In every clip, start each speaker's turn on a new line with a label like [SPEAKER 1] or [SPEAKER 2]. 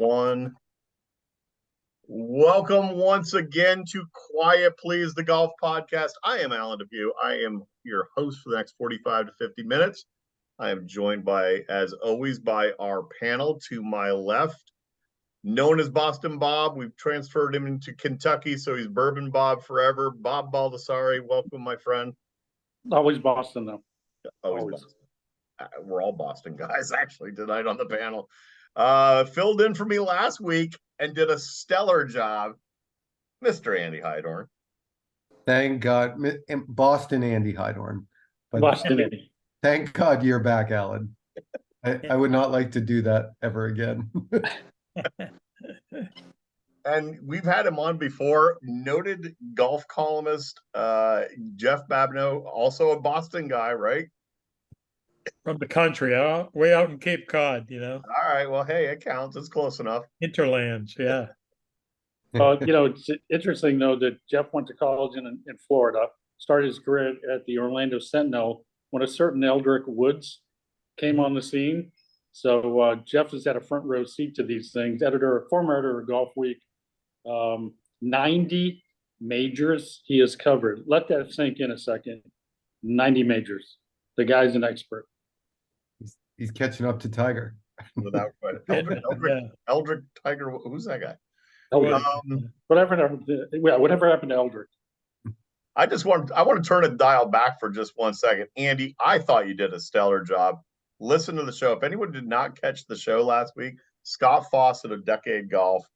[SPEAKER 1] one. Welcome once again to Quiet Please, the golf podcast. I am Alan DePew. I am your host for the next 45 to 50 minutes. I am joined by, as always, by our panel. To my left, known as Boston Bob. We've transferred him into Kentucky, so he's Bourbon Bob forever. Bob Baldessari, welcome, my friend.
[SPEAKER 2] Always Boston, though.
[SPEAKER 1] Always. Boston. We're all Boston guys, actually, tonight on the panel. Filled in for me last week and did a stellar job, Mr. Andy Hydorn.
[SPEAKER 3] Thank God, Boston Andy Hydorn.
[SPEAKER 2] But Boston Andy.
[SPEAKER 3] Thank God you're back, Alan. I would not like to do that ever again.
[SPEAKER 1] And we've had him on before, noted golf columnist Jeff Babineau, also a Boston guy, right?
[SPEAKER 4] From the country, way out in Cape Cod,
[SPEAKER 1] All right, well, hey, it counts. It's close enough.
[SPEAKER 4] Hinterlands, yeah.
[SPEAKER 2] It's interesting, though, that Jeff went to college in Florida, started his career at the Orlando Sentinel when a certain Eldrick Woods came on the scene. So Jeff has had a front row seat to these things. Former editor of Golf Week, 90 majors he has covered. Let that sink in a second. 90 majors. The guy's an expert.
[SPEAKER 3] He's catching up to Tiger.
[SPEAKER 1] Without Eldrick Tiger. Who's that guy?
[SPEAKER 2] Whatever happened to Eldrick?
[SPEAKER 1] I want to turn a dial back for just 1 second. Andy, I thought you did a stellar job. Listen to the show. If anyone did not catch the show last week, Scott Fawcett of Decade Golf,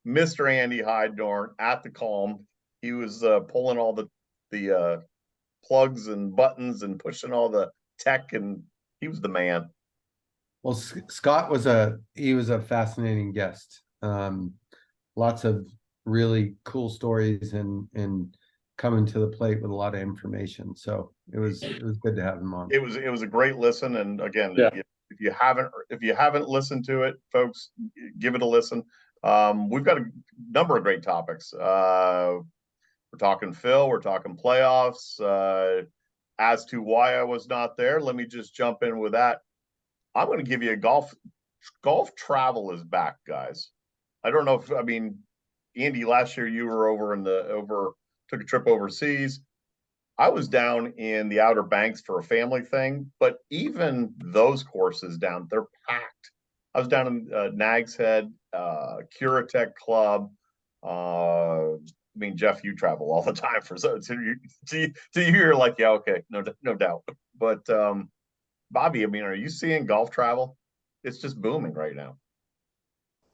[SPEAKER 1] Mr. Andy Hydorn at the Calm. He was pulling all the plugs and buttons and pushing all the tech, and he was the man.
[SPEAKER 3] Well, Scott was a fascinating guest. Lots of really cool stories and coming to the plate with a lot of information. So it was good to have him on.
[SPEAKER 1] It was a great listen. And again,
[SPEAKER 2] yeah.
[SPEAKER 1] if you haven't listened to it, folks, give it a listen. We've got a number of great topics. We're talking Phil, we're talking playoffs. As to why I was not there, let me just jump in with that. I'm going to give you a golf travel is back, guys. I don't know if, Andy, last year you were took a trip overseas. I was down in the Outer Banks for a family thing, but even those courses down, they're packed. I was down in Nags Head, Curatech Club. Jeff, you travel all the time to you're like, yeah, okay, no doubt. But Bobby, are you seeing golf travel? It's just booming right now.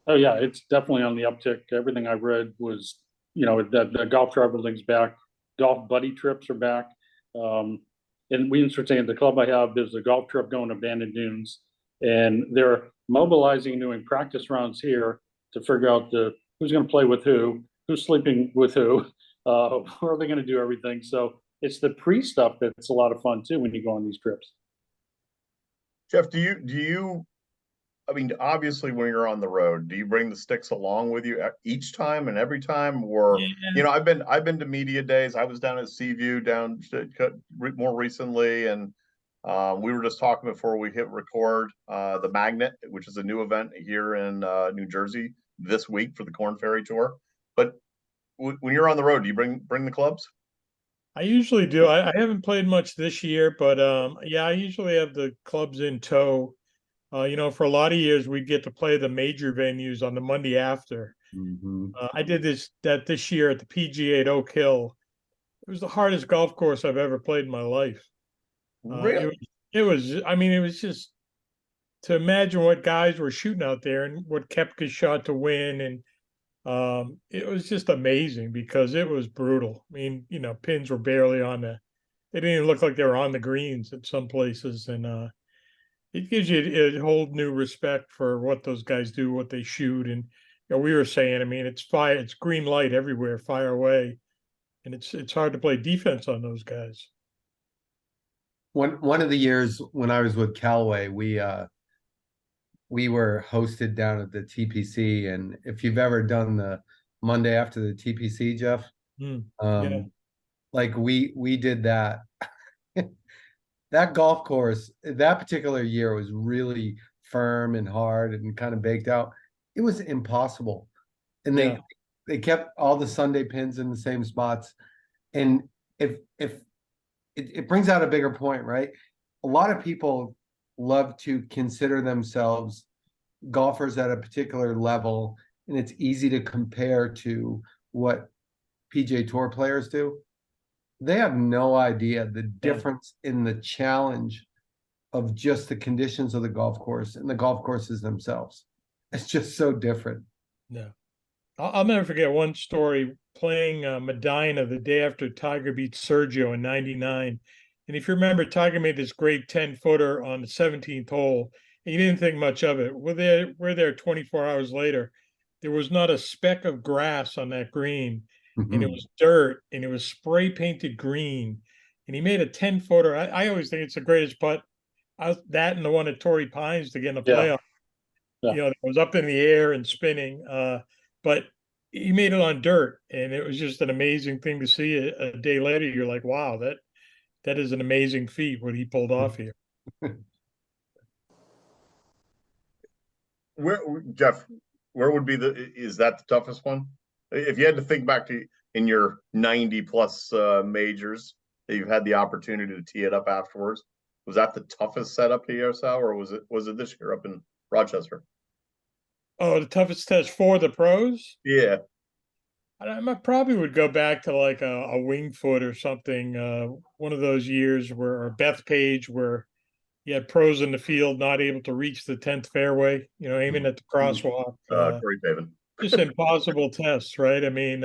[SPEAKER 2] Oh yeah, it's definitely on the uptick. Everything I read was, that the golf traveling's back. Golf buddy trips are back. And we saying the club I have, there's a golf trip going to Bandon Dunes, and they're mobilizing, doing practice rounds here to figure out who's going to play with who's sleeping with who, how are they going to do everything. So it's the pre-stuff that's a lot of fun too when you go on these trips.
[SPEAKER 1] Jeff, do you obviously when you're on the road, do you bring the sticks along with you each time and every time? Or, yeah. I've been to media days. I was down at Seaview more recently. And we were just talking before we hit record, the Magnet, which is a new event here in New Jersey this week for the Corn Ferry Tour. But when you're on the road, do you bring the clubs?
[SPEAKER 4] I usually do. I haven't played much this year, but I usually have the clubs in tow. For a lot of years, we'd get to play the major venues on the Monday after.
[SPEAKER 3] Mm-hmm.
[SPEAKER 4] I did this year at the PGA at Oak Hill. It was the hardest golf course I've ever played in my life.
[SPEAKER 1] Really?
[SPEAKER 4] It was just to imagine what guys were shooting out there and what Koepka shot to win. And it was just amazing because it was brutal. Pins were barely they didn't even look like they were on the greens at some places. And it gives you a whole new respect for what those guys do, what they shoot. And we were saying, it's green light everywhere, fire away. And it's hard to play defense on those guys.
[SPEAKER 3] One of the years when I was with Callaway, we were hosted down at the TPC, and if you've ever done the Monday after the TPC, Jeff, like we did that. That golf course that particular year was really firm and hard and kind of baked out. it was impossible. And
[SPEAKER 2] Yeah.
[SPEAKER 3] they kept all the Sunday pins in the same spots. And if it brings out a bigger point, right? A lot of people love to consider themselves golfers at a particular level, and it's easy to compare to what PGA Tour players do. They have no idea the difference in the challenge of just the conditions of the golf course and the golf courses themselves. It's just so different.
[SPEAKER 4] Yeah. I'll never forget one story playing Medina the day after Tiger beat Sergio in '99. And if you remember, Tiger made this great 10-footer on the 17th hole. And you didn't think much of it. We're there 24 hours later. There was not a speck of grass on that green, and it was dirt, and it was spray painted green. And he made a 10-footer. I always think it's the greatest putt. That and the one at Torrey Pines to get in the
[SPEAKER 2] Yeah.
[SPEAKER 4] playoff.
[SPEAKER 2] Yeah.
[SPEAKER 4] It was up in the air and spinning. But he made it on dirt, and it was just an amazing thing to see. A day later, you're like, wow, that is an amazing feat what he pulled off here.
[SPEAKER 1] Where, Jeff, where would be is that the toughest one? If you had to think back to in your 90 plus majors that you've had the opportunity to tee it up afterwards, was that the toughest setup to ESL, or was it this year up in Rochester?
[SPEAKER 4] Oh, the toughest test for the pros?
[SPEAKER 1] Yeah.
[SPEAKER 4] I probably would go back to like a wing foot or something. One of those years where, or Bethpage, where you had pros in the field not able to reach the 10th fairway, aiming at the crosswalk.
[SPEAKER 1] Corey Pavin.
[SPEAKER 4] Just impossible tests, right? I mean,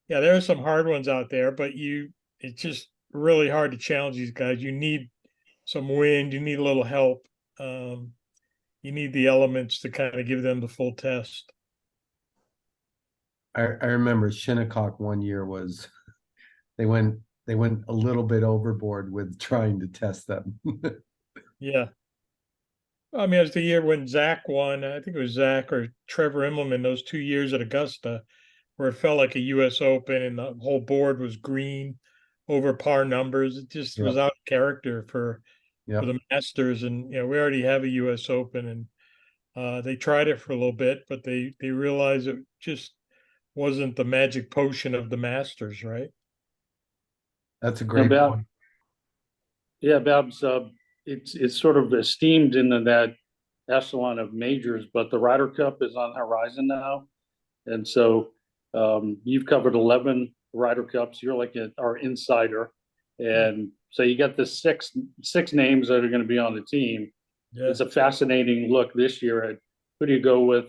[SPEAKER 4] yeah, there are some hard ones out there, but it's just really hard to challenge these guys. You need some wind, you need a little help. You need the elements to kind of give them the full test.
[SPEAKER 3] I remember Shinnecock one year was they went a little bit overboard with trying to test them.
[SPEAKER 4] Yeah. I mean, it was the year when Zach won. I think it was Zach or Trevor Immelman, those 2 years at Augusta, where it felt like a US Open and the whole board was green over par numbers. It just was out of character for the Masters. And, we already have a US Open, and they tried it for a little bit, but they realized it just wasn't the magic potion of the Masters, right?
[SPEAKER 3] That's a great point.
[SPEAKER 2] Yeah, Babs, it's sort of esteemed in that echelon of majors, but the Ryder Cup is on the horizon now. And so you've covered 11 Ryder Cups. You're like our insider. And so you got the six names that are going to be on the team. Yeah. It's a fascinating look this year at who do you go with.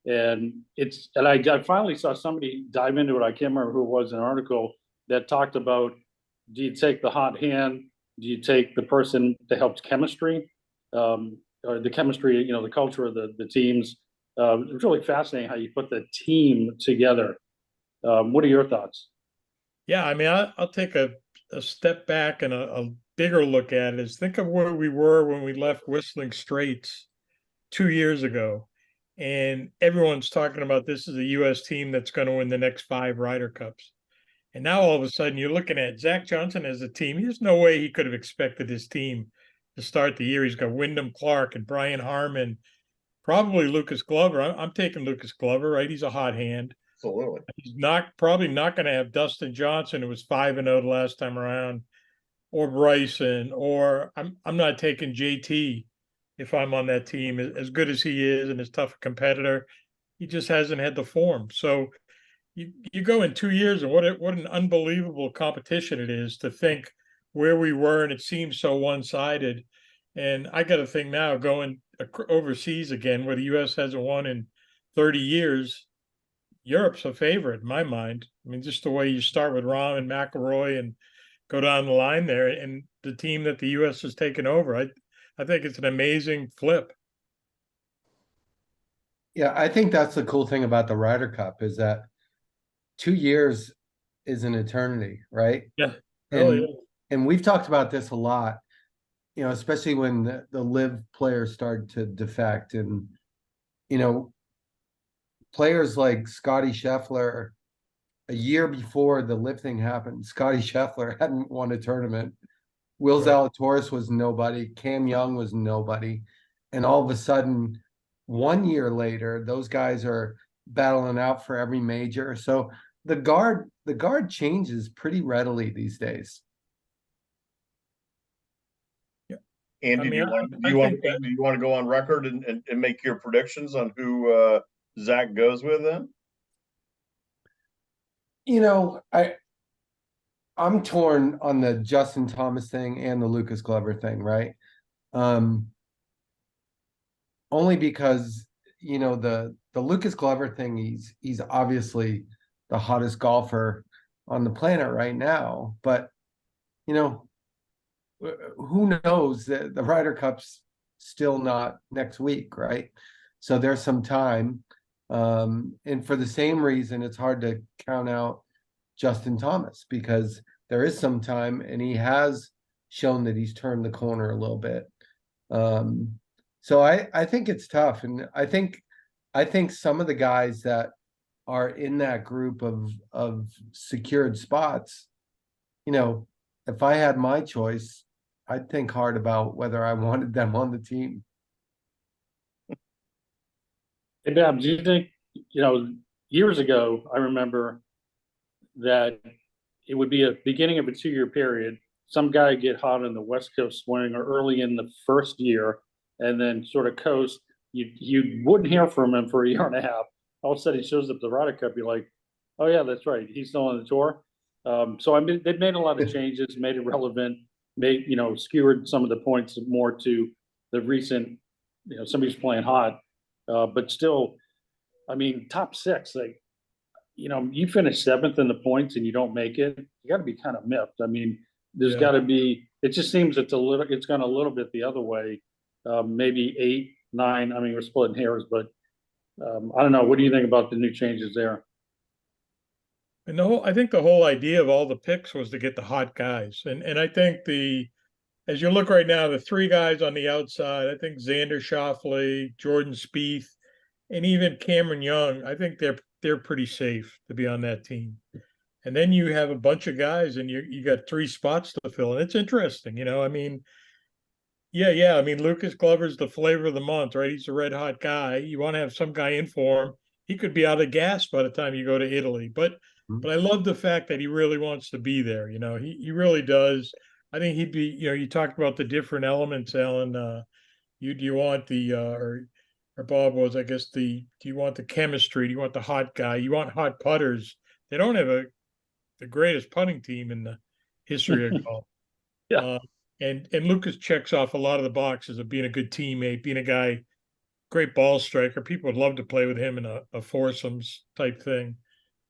[SPEAKER 2] And I finally saw somebody dive into it. I can't remember who it was, an article that talked about, do you take the hot hand? Do you take the person that helps chemistry, or the chemistry, the culture of the teams? It's really fascinating how you put the team together. What are your thoughts?
[SPEAKER 4] Yeah, I mean, I'll take a step back and a bigger look at it. Is think of where we were when we left Whistling Straits 2 years ago. And everyone's talking about this is a U.S. team that's going to win the next 5 Ryder Cups. And now all of a sudden you're looking at Zach Johnson as a team. There's no way he could have expected his team to start the year. He's got Wyndham Clark and Brian Harmon, probably Lucas Glover. I'm taking Lucas Glover, right? He's a hot hand.
[SPEAKER 1] Absolutely.
[SPEAKER 4] He's probably not going to have Dustin Johnson, who was 5-0 the last time around, or Bryson, or I'm not taking JT if I'm on that team. As good as he is and as tough a competitor, he just hasn't had the form. So you go in 2 years, and what an unbelievable competition it is to think where we were, and it seems so one-sided. And I got to think now, going overseas again, where the U.S. hasn't won in 30 years, Europe's a favorite in my mind. I mean, just the way you start with Rahm and McIlroy and go down the line there, and the team that the U.S. has taken over, I think it's an amazing flip.
[SPEAKER 3] Yeah, I think that's the cool thing about the Ryder Cup is that 2 years is an eternity, right?
[SPEAKER 4] Yeah. Really.
[SPEAKER 3] And we've talked about this a lot, especially when the live players started to defect, and players like Scotty Scheffler, a year before the live thing happened, Scotty Scheffler hadn't won a tournament. Will Zalatoris was nobody. Cam Young was nobody. And all of a sudden, 1 year later, those guys are battling out for every major. So the guard changes pretty readily these days.
[SPEAKER 1] Andy,
[SPEAKER 4] I mean,
[SPEAKER 1] do
[SPEAKER 4] I
[SPEAKER 1] you want
[SPEAKER 4] think that,
[SPEAKER 1] do you want to go on record and make your predictions on who Zach goes with then?
[SPEAKER 3] You know, I'm torn on the Justin Thomas thing and the Lucas Glover thing, right? Only because, you know, the Lucas Glover thing, he's obviously the hottest golfer on the planet right now. But, you know, who knows that the Ryder Cup's still not next week, right? So there's some time. And for the same reason, it's hard to count out Justin Thomas because there is some time and he has shown that he's turned the corner a little bit. So I think it's tough. And I think some of the guys that are in that group of secured spots, you know, if I had my choice, I'd think hard about whether I wanted them on the team.
[SPEAKER 2] Hey, Bab, do you think, years ago, I remember that it would be a beginning of a 2 year period. Some guy get hot in the West Coast swing or early in the first year, and then sort of coast. You wouldn't hear from him for a year and a half. All of a sudden, he shows up the Ryder Cup. You're like, oh yeah, that's right. He's still on the tour. So I mean, they've made a lot of changes, made it relevant, skewered some of the points more to the recent. Somebody's playing hot, but still, I mean, top six. Like, you finish seventh in the points and you don't make it, you got to be kind of miffed. I mean, there's got to be. It just seems it's gone a little bit the other way. Maybe 8, 9. I mean, we're splitting hairs, but I don't know. What do you think about the new changes there?
[SPEAKER 4] and I think the whole idea of all the picks was to get the hot guys. And I think as you look right now, the three guys on the outside, I think Xander Schauffele, Jordan Spieth, and even Cameron Young, I think they're pretty safe to be on that team. And then you have a bunch of guys and you got 3 spots to fill. And it's interesting, I mean, yeah. I mean, Lucas Glover's the flavor of the month, right? He's a red hot guy. You want to have some guy in for him. He could be out of gas by the time you go to Italy. But I love the fact that he really wants to be there. He really does. I think he'd be, you talked about the different elements, Alan. Do you want or Bob was, I guess, do you want the chemistry? Do you want the hot guy? You want hot putters. They don't have the greatest putting team in the history of golf.
[SPEAKER 2] Yeah.
[SPEAKER 4] And Lucas checks off a lot of the boxes of being a good teammate, being a guy, great ball striker. People would love to play with him in a foursomes type thing.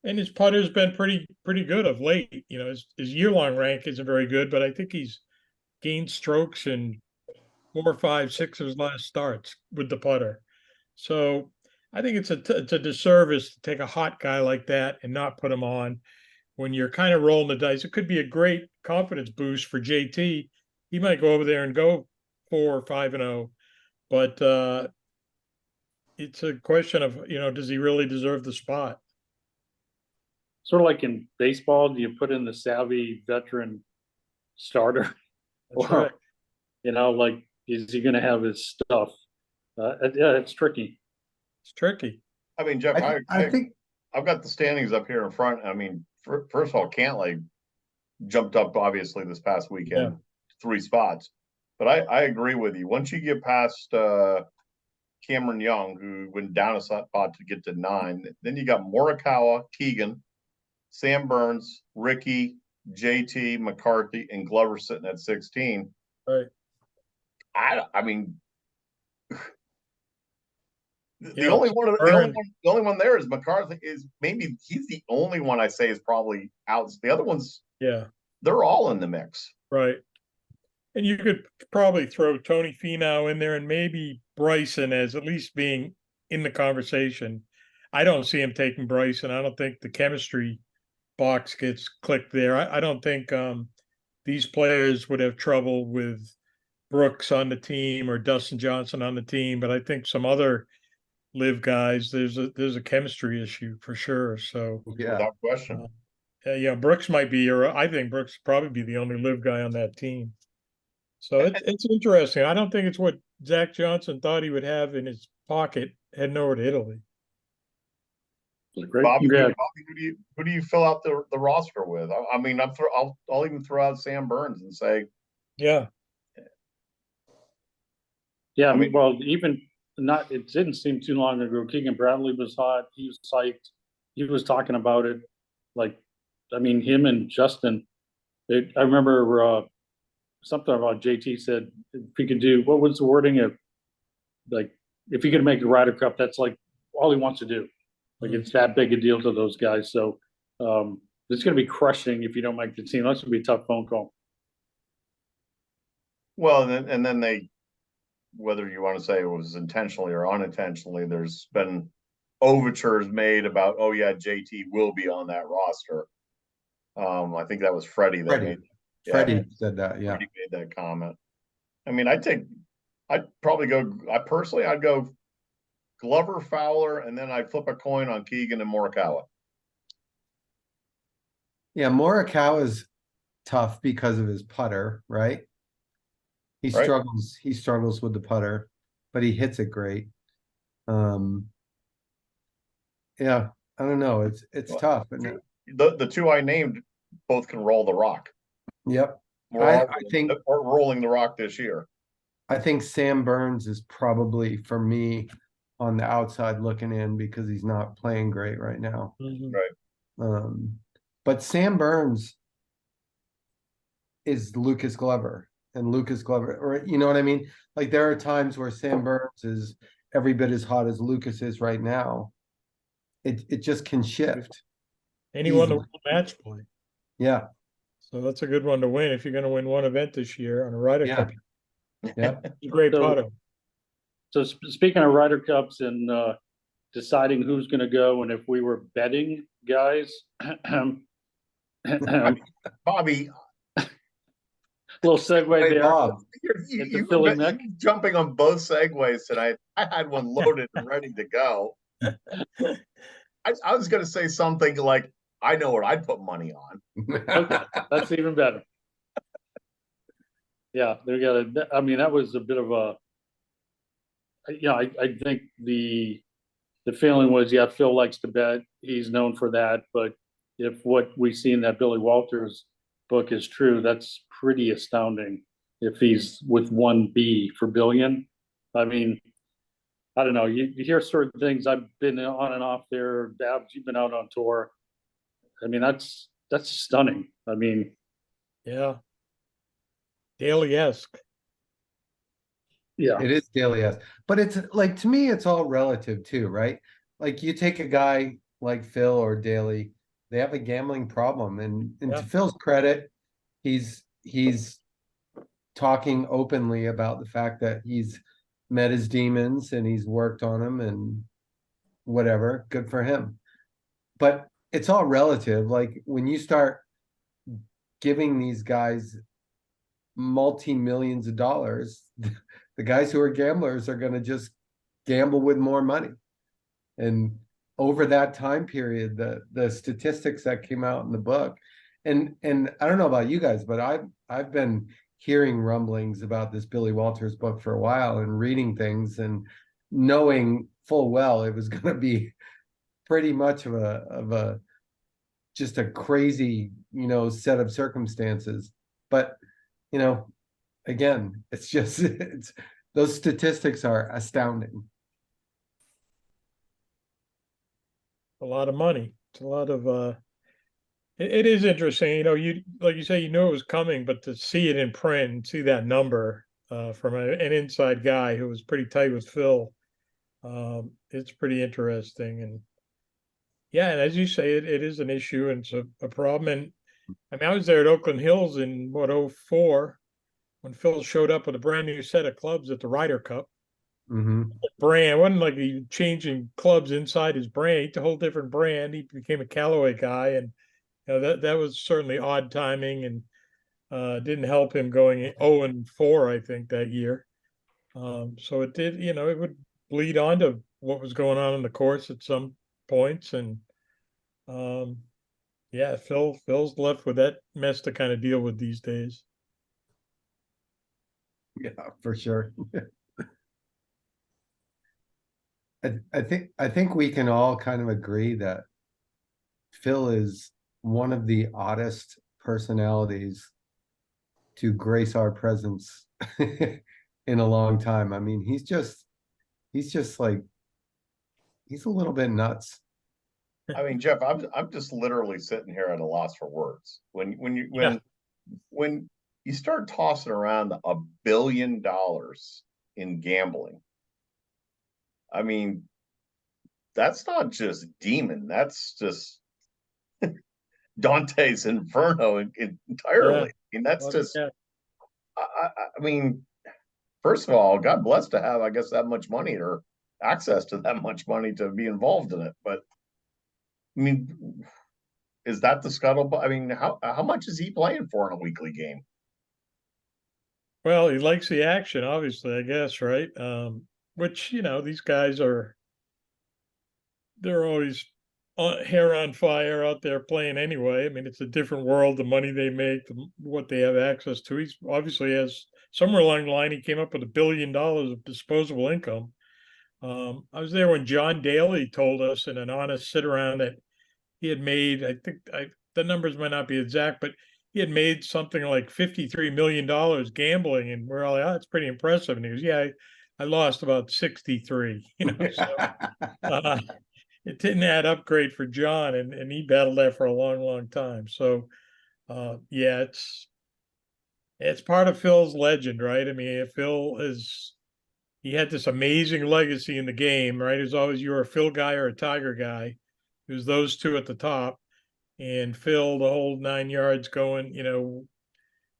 [SPEAKER 4] And his putter's been pretty good of late. His year-long rank isn't very good, but I think he's gained strokes in 4, 5, 6 of his last starts with the putter. So I think it's a disservice to take a hot guy like that and not put him on when you're kind of rolling the dice. It could be a great confidence boost for JT. He might go over there and go 4 or 5-0, but it's a question of, does he really deserve the spot?
[SPEAKER 2] Sort of like in baseball, do you put in the savvy veteran starter?
[SPEAKER 4] That's
[SPEAKER 2] Or,
[SPEAKER 4] right.
[SPEAKER 2] like, is he going to have his stuff? Yeah, it's tricky.
[SPEAKER 4] It's tricky.
[SPEAKER 1] I mean, Jeff,
[SPEAKER 3] I think
[SPEAKER 1] I've got the standings up here in front. I mean, first of all, Cantlay jumped up obviously this past weekend, 3 spots. But I agree with you. Once you get past Cameron Young, who went down a spot to get to 9, then you got Morikawa, Keegan, Sam Burns, Ricky, JT, McCarthy, and Glover sitting at 16.
[SPEAKER 4] Right.
[SPEAKER 1] I mean, the only one there is McCarthy. Is maybe he's the only one I say is probably out. The other ones, they're all in the mix.
[SPEAKER 4] Right. And you could probably throw Tony Finau in there and maybe Bryson as at least being in the conversation. I don't see him taking Bryson. I don't think the chemistry box gets clicked there. I don't think these players would have trouble with Brooks on the team or Dustin Johnson on the team, but I think some other live guys, there's a chemistry issue for sure. So
[SPEAKER 1] without question.
[SPEAKER 4] Brooks might be, or I think Brooks would probably be the only live guy on that team. So it's interesting. I don't think it's what Zach Johnson thought he would have in his pocket heading over to Italy.
[SPEAKER 2] Great.
[SPEAKER 1] Bobby,
[SPEAKER 2] Congrats.
[SPEAKER 1] who do you fill out the roster with? I mean, I'll even throw out Sam Burns and say,
[SPEAKER 4] Yeah.
[SPEAKER 2] Yeah,
[SPEAKER 1] I mean-
[SPEAKER 2] well, even not, it didn't seem too long ago. Keegan Bradley was hot. He was psyched. He was talking about it. Like, I mean, him and Justin, I remember something about JT said if he could do, what was the wording of, like, if he could make the Ryder Cup, that's like all he wants to do. Like, it's that big a deal to those guys. So it's going to be crushing if you don't make the team. That's going to be a tough phone call.
[SPEAKER 1] well, and then they, whether you want to say it was intentionally or unintentionally, there's been overtures made about, oh yeah, JT will be on that roster. I think that was Freddie that made.
[SPEAKER 3] Freddie said that. Yeah,
[SPEAKER 1] Freddie made that comment. I mean, I'd probably go. I'd go Glover, Fowler, and then I'd flip a coin on Keegan and Morikawa.
[SPEAKER 3] yeah. Morikawa's tough because of his putter, right? He
[SPEAKER 1] Right.
[SPEAKER 3] struggles. He struggles with the putter, but he hits it great. Yeah, I don't know. It's
[SPEAKER 1] Well,
[SPEAKER 3] tough.
[SPEAKER 1] The two I named both can roll the rock.
[SPEAKER 3] Yep.
[SPEAKER 1] We're
[SPEAKER 3] think
[SPEAKER 1] rolling the rock this year.
[SPEAKER 3] I think Sam Burns is probably for me on the outside looking in because he's not playing great right now.
[SPEAKER 1] Right.
[SPEAKER 3] But Sam Burns is Lucas Glover, and Lucas Glover, or you know what I mean? Like there are times where Sam Burns is every bit as hot as Lucas is right now. It just can shift.
[SPEAKER 4] And he won the
[SPEAKER 3] Easily.
[SPEAKER 4] World Match Play.
[SPEAKER 3] Yeah.
[SPEAKER 4] So that's a good one to win if you're going to win one event this year on a Ryder
[SPEAKER 3] Yeah.
[SPEAKER 4] Cup.
[SPEAKER 3] Yeah.
[SPEAKER 4] Great
[SPEAKER 2] So-
[SPEAKER 4] putter.
[SPEAKER 2] So speaking of Ryder Cups and deciding who's going to go, and if we were betting guys,
[SPEAKER 1] Bobby,
[SPEAKER 2] little segue
[SPEAKER 3] Hey,
[SPEAKER 2] there.
[SPEAKER 3] Bob.
[SPEAKER 1] you
[SPEAKER 2] Philly
[SPEAKER 1] were
[SPEAKER 2] Mick.
[SPEAKER 1] jumping on both segues tonight. I had one loaded and ready to go. I was going to say something like, I know what I'd put money on.
[SPEAKER 2] Okay, that's even better. Yeah, they got a. I mean, that was a bit of a. Yeah, I think the feeling was, yeah, Phil likes to bet. He's known for that. But if what we see in that Billy Walters book is true, that's pretty astounding. If he's with 1B for billion, I mean, I don't know. You hear certain things. I've been on and off there. Babs, you've been out on tour. I mean, that's stunning. I mean,
[SPEAKER 4] Yeah. Daly-esque.
[SPEAKER 2] yeah,
[SPEAKER 3] It is daily, yes. But it's like to me, it's all relative too, right? Like you take a guy like Phil or Daly, they have a gambling problem. And
[SPEAKER 4] Yeah.
[SPEAKER 3] to Phil's credit, he's talking openly about the fact that he's met his demons and he's worked on them and whatever. Good for him. But it's all relative. Like when you start giving these guys multi-millions of dollars, the guys who are gamblers are going to just gamble with more money. And over that time period, the statistics that came out in the book, and I don't know about you guys, but I've been hearing rumblings about this Billy Walters book for a while and reading things and knowing full well it was going to be pretty much of a just a crazy, set of circumstances. But again, it's just those statistics are astounding.
[SPEAKER 4] A lot of money. It's a lot of it is interesting. You like you say, you knew it was coming, but to see it in print and see that number from an inside guy who was pretty tight with Phil, it's pretty interesting. And yeah, and as you say, it is an issue and it's a problem. And I mean, I was there at Oakland Hills in what, 04, when Phil showed up with a brand new set of clubs at the Ryder Cup.
[SPEAKER 3] Mm-hmm.
[SPEAKER 4] Brand, it wasn't like he changing clubs inside his brand. It's a whole different brand. He became a Callaway guy, and that was certainly odd timing and didn't help him going 0-4, I think, that year. So it did, it would bleed on to what was going on in the course at some points, and yeah, Phil's left with that mess to kind of deal with these days.
[SPEAKER 3] Yeah, for sure. I think we can all kind of agree that Phil is one of the oddest personalities to grace our presence in a long time. I mean, he's just like, he's a little bit nuts.
[SPEAKER 1] I mean, Jeff, I'm just literally sitting here at a loss for words.
[SPEAKER 4] Yeah.
[SPEAKER 1] When you start tossing around $1 billion in gambling, I mean, that's not just demon. That's just Dante's Inferno entirely. I mean, that's just.
[SPEAKER 4] Yeah.
[SPEAKER 1] I mean, first of all, God bless to have, I guess, that much money or access to that much money to be involved in it. But I mean, is that the scuttlebutt? I mean, how much is he playing for in a weekly game?
[SPEAKER 4] Well, he likes the action, obviously, I guess, right? Which, these guys they're always hair on fire out there playing anyway. I mean, it's a different world, the money they make, what they have access to. He's obviously has somewhere along the line, he came up with $1 billion of disposable income. I was there when John Daly told us in an honest sit around that he had made, I think the numbers might not be exact, but he had made something like $53 million gambling. And we're all like, oh, that's pretty impressive. And he goes, yeah, I lost about 63, so uh, it didn't add up great for John, and he battled that for a long, long time. So yeah, it's part of Phil's legend, right? I mean, he had this amazing legacy in the game, right? It was always you're a Phil guy or a Tiger guy. It was those two at the top, and Phil the whole 9 yards going.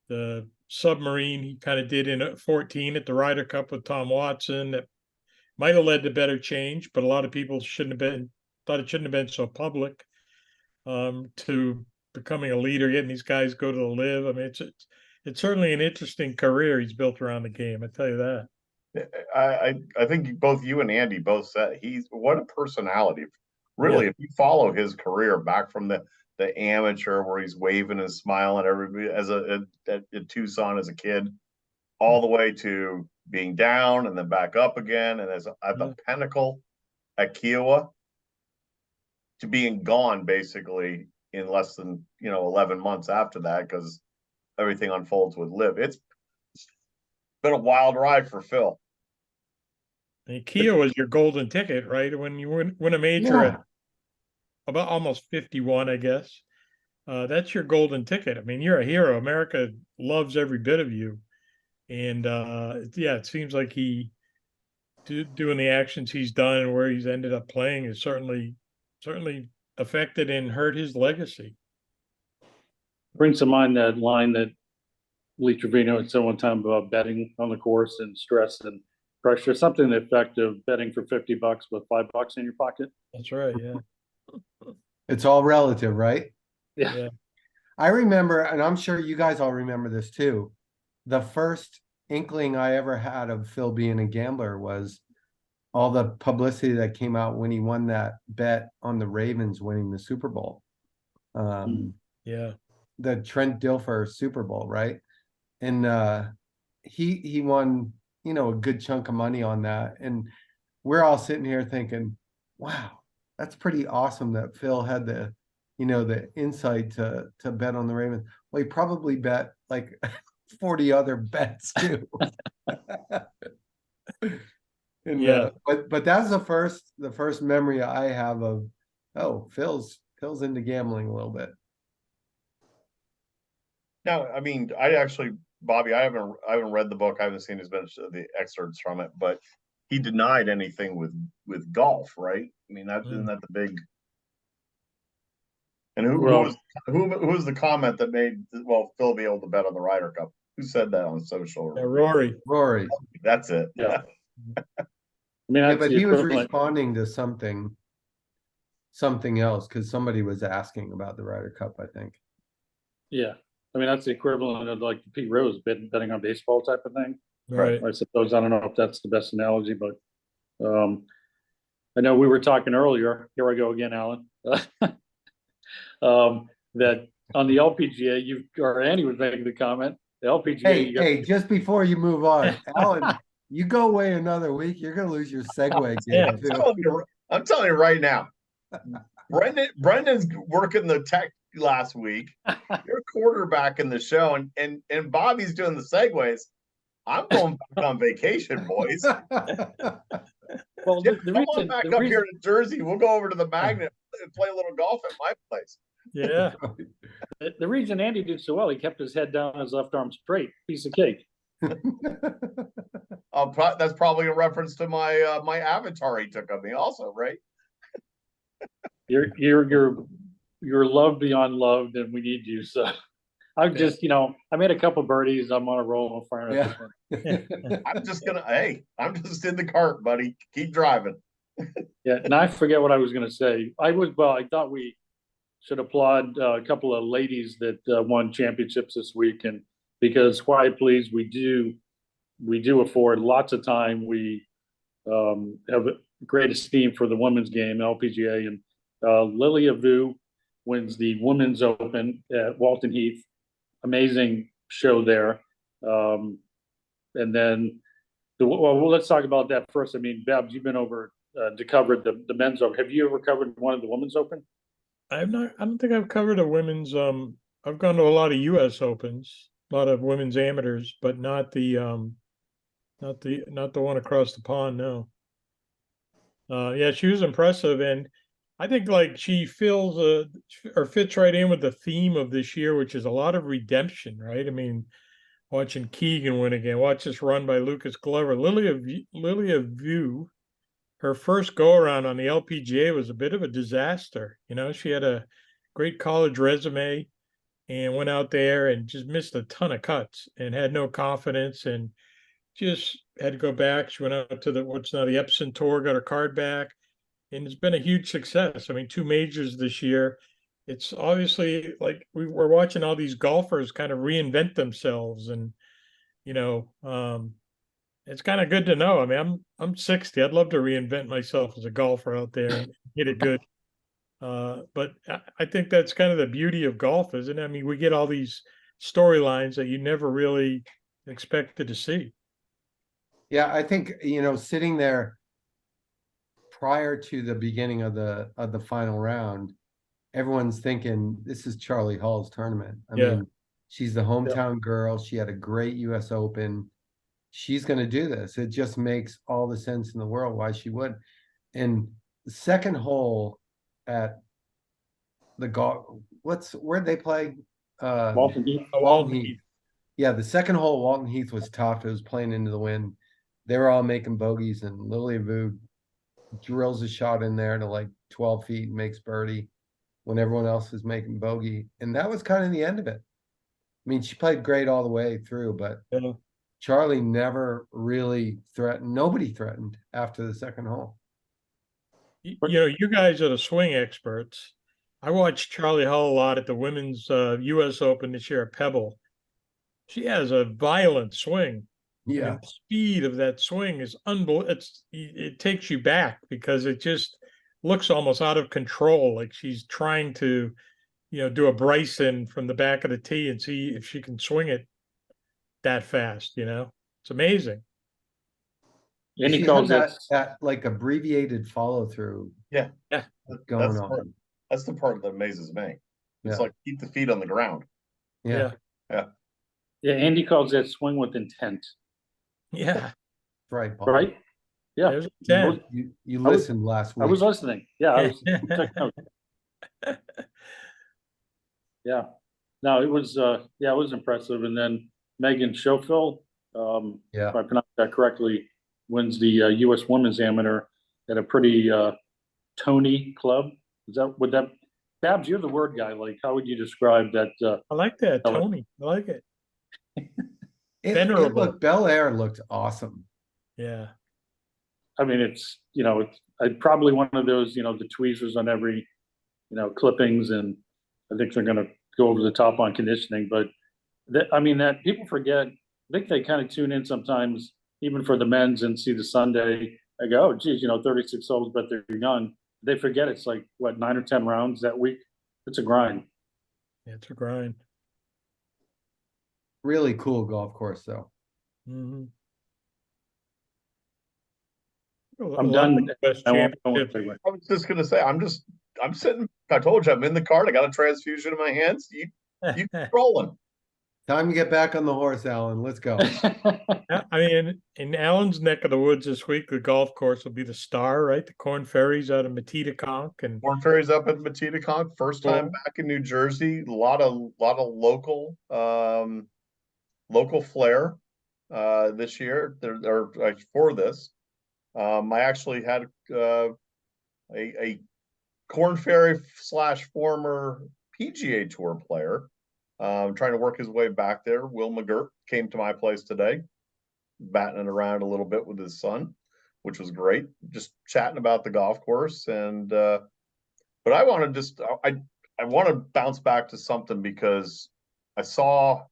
[SPEAKER 4] The submarine he kind of did in 14 at the Ryder Cup with Tom Watson that might have led to better change, but a lot of people thought it shouldn't have been so public. To becoming a leader, getting these guys go to the live. I mean, it's certainly an interesting career he's built around the game. I tell you that.
[SPEAKER 1] I think both you and Andy both said he's what a personality. Really,
[SPEAKER 4] Yeah.
[SPEAKER 1] if you follow his career back from the amateur where he's waving and smiling at everybody as at Tucson as a kid, all the way to being down and then back up again, and as at the pinnacle at Kiowa, to being gone basically in less than 11 months after that because everything unfolds with live. It's been a wild ride for Phil.
[SPEAKER 4] And Kia was your golden ticket, right? When you win a major
[SPEAKER 3] Yeah.
[SPEAKER 4] at about almost 51, I guess. That's your golden ticket. I mean, you're a hero. America loves every bit of you. And yeah, it seems like doing the actions he's done and where he's ended up playing is certainly affected and hurt his legacy.
[SPEAKER 2] Brings to mind that line that Lee Trevino had said one time about betting on the course and stress and pressure, something to the effect of betting for $50 with $5 in your pocket.
[SPEAKER 4] That's right. Yeah.
[SPEAKER 3] It's all relative, right?
[SPEAKER 2] Yeah.
[SPEAKER 3] I remember, and I'm sure you guys all remember this too. The first inkling I ever had of Phil being a gambler was all the publicity that came out when he won that bet on the Ravens winning the Super Bowl.
[SPEAKER 4] Yeah.
[SPEAKER 3] The Trent Dilfer Super Bowl, right? And he won, a good chunk of money on that. And we're all sitting here thinking, wow, that's pretty awesome that Phil had the insight to bet on the Ravens. Well, he probably bet like 40 other bets too. And,
[SPEAKER 4] Yeah.
[SPEAKER 3] but that's the first memory I have of, oh, Phil's into gambling a little bit.
[SPEAKER 1] Now, I mean, I actually, Bobby, I haven't read the book. I haven't seen as much of the excerpts from it, but he denied anything with golf, right? I mean, isn't that the big? And who was the comment that made Phil be able to bet on the Ryder Cup? Who said that on social?
[SPEAKER 4] Yeah, Rory.
[SPEAKER 1] That's it.
[SPEAKER 2] Yeah. I mean,
[SPEAKER 3] Yeah,
[SPEAKER 2] that's
[SPEAKER 3] but
[SPEAKER 2] the
[SPEAKER 3] he was
[SPEAKER 2] equivalent.
[SPEAKER 3] responding to something else because somebody was asking about the Ryder Cup, I think.
[SPEAKER 2] Yeah. I mean, that's the equivalent of like Pete Rose betting on baseball type of thing.
[SPEAKER 4] Right.
[SPEAKER 2] I suppose, I don't know if that's the best analogy, but I know we were talking earlier. Here I go again, Alan. That on the LPGA, or Andy was making the comment, the LPGA.
[SPEAKER 3] Hey, just before you move on, Alan, You go away another week, you're gonna lose your segue
[SPEAKER 4] Yeah.
[SPEAKER 3] gig too.
[SPEAKER 1] I'm telling you right now. Brendan's working the tech last week. You're quarterbacking the show, and Bobby's doing the segues. I'm going back on vacation, boys.
[SPEAKER 2] Well,
[SPEAKER 1] Jeff, come on back up here to Jersey. We'll go over to the Magnet and play a little golf at my place.
[SPEAKER 4] Yeah.
[SPEAKER 2] the reason Andy did so well, he kept his head down, his left arm straight, piece of cake.
[SPEAKER 1] That's probably a reference to my my avatar he took of me, also, right?
[SPEAKER 2] You're loved beyond loved, and we need you. So I'm just, I made a couple birdies. I'm on a roll. I'm firing up this one.
[SPEAKER 1] I'm just in the cart, buddy. Keep driving.
[SPEAKER 2] Yeah, and I forget what I was going to say. I thought we should applaud a couple of ladies that won championships this week, and because quiet please, we do afford lots of time. We have great esteem for the women's game, LPGA, and Lilia Vu wins the Women's Open at Walton Heath. Amazing show there. And then, let's talk about that first. I mean, Babs, you've been over to cover the men's Open. Have you ever covered one of the Women's Open?
[SPEAKER 4] I don't think I've covered a women's, I've gone to a lot of US Opens, a lot of women's amateurs, but not the one across the pond, no. Yeah, she was impressive, and I think like she fits right in with the theme of this year, which is a lot of redemption, right? I mean, watching Keegan win again, watch this run by Lucas Glover. Lilia Vu, her first go around on the LPGA was a bit of a disaster. She had a great college resume and went out there and just missed a ton of cuts and had no confidence and just had to go back. She went out to what's now the Epson Tour, got her card back, and it's been a huge success. I mean, 2 majors this year. It's obviously like we're watching all these golfers kind of reinvent themselves, and it's kind of good to know. I mean, I'm 60. I'd love to reinvent myself as a golfer out there and get it good. But I think that's kind of the beauty of golf, isn't it? I mean, we get all these storylines that you never really expected to see.
[SPEAKER 3] Yeah, I think, sitting there prior to the beginning of the final round, everyone's thinking this is Charlie Hall's tournament. I mean, she's the hometown girl. She had a great US Open. She's going to do this. It just makes all the sense in the world why she would. And the second hole at the golf, where'd they play?
[SPEAKER 2] Walton Heath.
[SPEAKER 3] Walton Heath. Yeah, the second hole, Walton Heath, was tough. It was playing into the wind. They were all making bogeys, and Lilia Vu drills a shot in there to like 12 feet and makes birdie when everyone else was making bogey. And that was kind of the end of it. I mean, she played great all the way through, but Charlie never really threatened. Nobody threatened after the second hole.
[SPEAKER 4] You guys are the swing experts. I watched Charlie Hull a lot at the women's US Open this year at Pebble. She has a violent swing.
[SPEAKER 3] Yeah.
[SPEAKER 4] I mean, the speed of that swing is unbelievable. It takes you back because it just looks almost out of control. Like she's trying to, do a Bryson from the back of the tee and see if she can swing it that fast. It's amazing.
[SPEAKER 2] And he
[SPEAKER 3] She
[SPEAKER 2] calls
[SPEAKER 3] had that like abbreviated follow through.
[SPEAKER 1] Yeah.
[SPEAKER 3] Going on.
[SPEAKER 1] That's the part that amazes me. It's like keep the feet on the ground.
[SPEAKER 3] Yeah.
[SPEAKER 2] Andy calls that swing with intent.
[SPEAKER 4] Yeah.
[SPEAKER 3] Right, Paul.
[SPEAKER 2] Right? Yeah.
[SPEAKER 4] There's intent.
[SPEAKER 3] You listened last week.
[SPEAKER 2] I was listening. Yeah. I was taking notes. Yeah. No, it was impressive. And then Megan Schofield, if I pronounced that correctly, wins the US Women's Amateur at a pretty Tony club. Would that Babs, you're the word guy. Like, how would you describe that?
[SPEAKER 4] I like that, Tony. I like it.
[SPEAKER 3] Bel Air looked awesome.
[SPEAKER 4] Yeah.
[SPEAKER 2] I mean, it's probably one of those, the tweezers on every, clippings, and I think they're going to go over the top on conditioning. But that people forget. I think they kind of tune in sometimes, even for the men's, and see the Sunday. I go, oh, geez, 36 holes, but they're young. They forget it's like, what, 9 or 10 rounds that week? It's a grind.
[SPEAKER 4] Yeah, it's a grind.
[SPEAKER 3] Really cool golf course, though.
[SPEAKER 4] Mm-hmm. A
[SPEAKER 2] I'm
[SPEAKER 4] lot of
[SPEAKER 2] done.
[SPEAKER 4] the best
[SPEAKER 2] I won't go
[SPEAKER 4] championships.
[SPEAKER 2] anywhere.
[SPEAKER 1] I was just gonna say, I'm sitting. I told you, I'm in the cart. I got a transfusion in my hands. You keep rolling.
[SPEAKER 3] Time to get back on the horse, Alan. Let's go.
[SPEAKER 4] Yeah, I mean, in Alan's neck of the woods this week, the golf course will be the Star, right? The Corn Ferries out of Matitaconk, and
[SPEAKER 1] Corn Ferry's up at Matitaconk, first time back in New Jersey. A lot of local flair this year. They're for this. I actually had a Corn Ferry / former PGA Tour player trying to work his way back there. Will McGirt came to my place today, batting it around a little bit with his son, which was great. Just chatting about the golf course, and but I want to I want to bounce back to something because I saw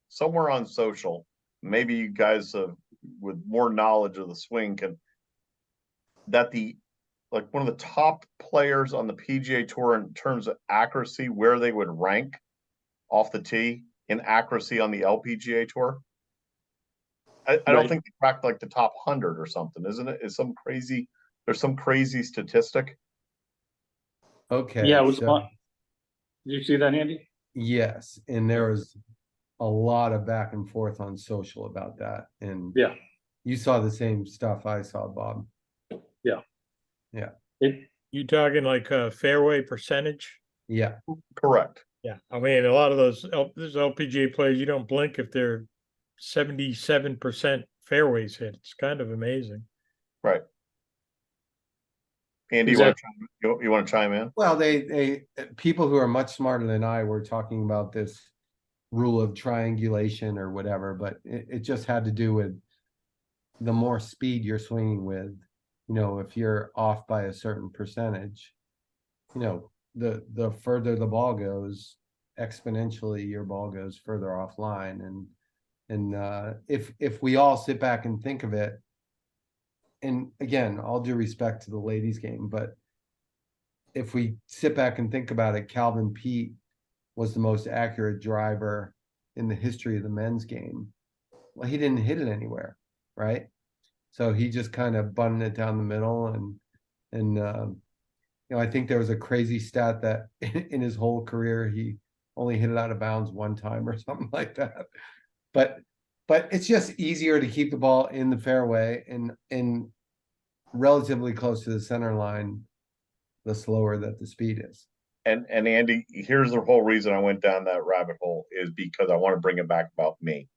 [SPEAKER 1] somewhere on social, maybe you guys with more knowledge of the swing that one of the top players on the PGA Tour in terms of accuracy, where they would rank off the tee in accuracy on the LPGA Tour. I don't think they cracked like the top 100 or something, isn't it? There's some crazy statistic.
[SPEAKER 3] Okay.
[SPEAKER 2] Yeah, it was
[SPEAKER 3] so,
[SPEAKER 2] fun. Did you see that, Andy?
[SPEAKER 3] yes, and there was a lot of back and forth on social about that. And
[SPEAKER 2] Yeah.
[SPEAKER 3] you saw the same stuff I saw, Bob.
[SPEAKER 2] Yeah.
[SPEAKER 3] Yeah.
[SPEAKER 4] you talking like a fairway percentage?
[SPEAKER 3] Yeah.
[SPEAKER 1] Correct.
[SPEAKER 4] Yeah, I mean, a lot of those LPGA players, you don't blink if they're 77% fairways hit. It's kind of amazing.
[SPEAKER 1] Right. Andy,
[SPEAKER 2] Exactly.
[SPEAKER 1] you want to chime in?
[SPEAKER 3] Well, they people who are much smarter than I were talking about this rule of triangulation or whatever, but it just had to do with the more speed you're swinging with, if you're off by a certain percentage, the further the ball goes, exponentially your ball goes further offline. And if we all sit back and think of it, and again, all due respect to the ladies game, but if we sit back and think about it, Calvin Peete was the most accurate driver in the history of the men's game. Well, he didn't hit it anywhere, right? So he just kind of bunted it down the middle, and I think there was a crazy stat that in his whole career he only hit it out of bounds one time or something like that. But it's just easier to keep the ball in the fairway and relatively close to the center line, the slower that the speed is.
[SPEAKER 1] And Andy, here's the whole reason I went down that rabbit hole is because I want to bring it back about me.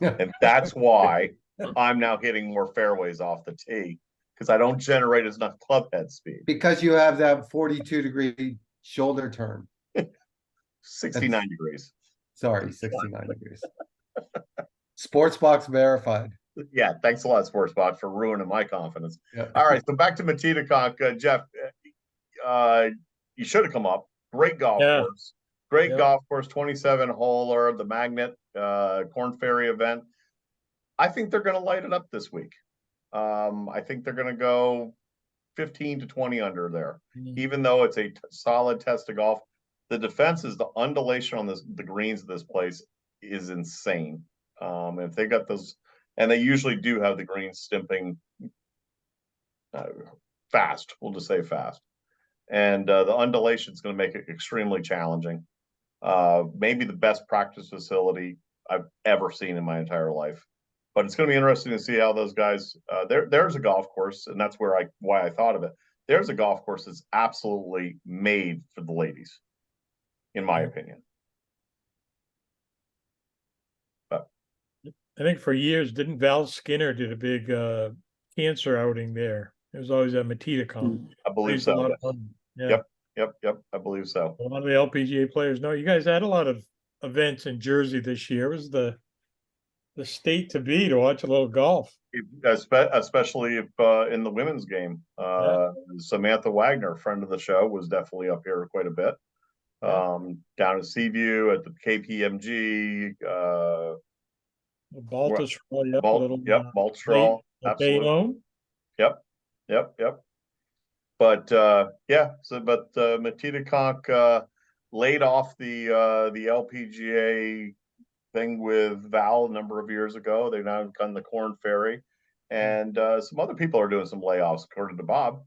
[SPEAKER 1] And that's why I'm now hitting more fairways off the tee, because I don't generate as much club head speed.
[SPEAKER 3] Because you have that 42-degree shoulder turn.
[SPEAKER 1] 69 degrees.
[SPEAKER 3] Sorry, 69 degrees. Sports box verified.
[SPEAKER 1] Yeah, thanks a lot, Sportsbox, for ruining my confidence.
[SPEAKER 3] Yeah.
[SPEAKER 1] All right, so back to Matitaconk. Jeff, you should have come up. Great golf course. Great golf course, 27-holer, the Magnet Corn Ferry event. I think they're going to light it up this week. I think they're going to go 15 to 20 under there, even though it's a solid test of golf. The defense is the undulation on the greens of this place is insane. If they got those, and they usually do have the greens stimping fast. We'll just say fast. And the undulation is going to make it extremely challenging. Maybe the best practice facility I've ever seen in my entire life. But it's going to be interesting to see how those guys. There's a golf course, and that's why I thought of it. There's a golf course that's absolutely made for the ladies, in my opinion. But
[SPEAKER 4] I think for years, didn't Val Skinner did a big cancer outing there? It was always at Matitaconk.
[SPEAKER 1] I believe
[SPEAKER 4] Raised
[SPEAKER 1] so.
[SPEAKER 4] a lot of money. Yeah.
[SPEAKER 1] Yep. I believe so.
[SPEAKER 4] A lot of the LPGA players know. You guys had a lot of events in Jersey this year. It was the state to be to watch a little golf.
[SPEAKER 1] Especially if in the women's game. Samantha Wagner, friend of the show, was definitely up here quite a bit. Down at Seaview at the KPMG.
[SPEAKER 4] Baltusrol,
[SPEAKER 1] Baltusrol, absolutely. Yep. But Matitaconk laid off the LPGA thing with Val a number of years ago. They've now done the Corn Ferry, and some other people are doing some layoffs, according to Bob.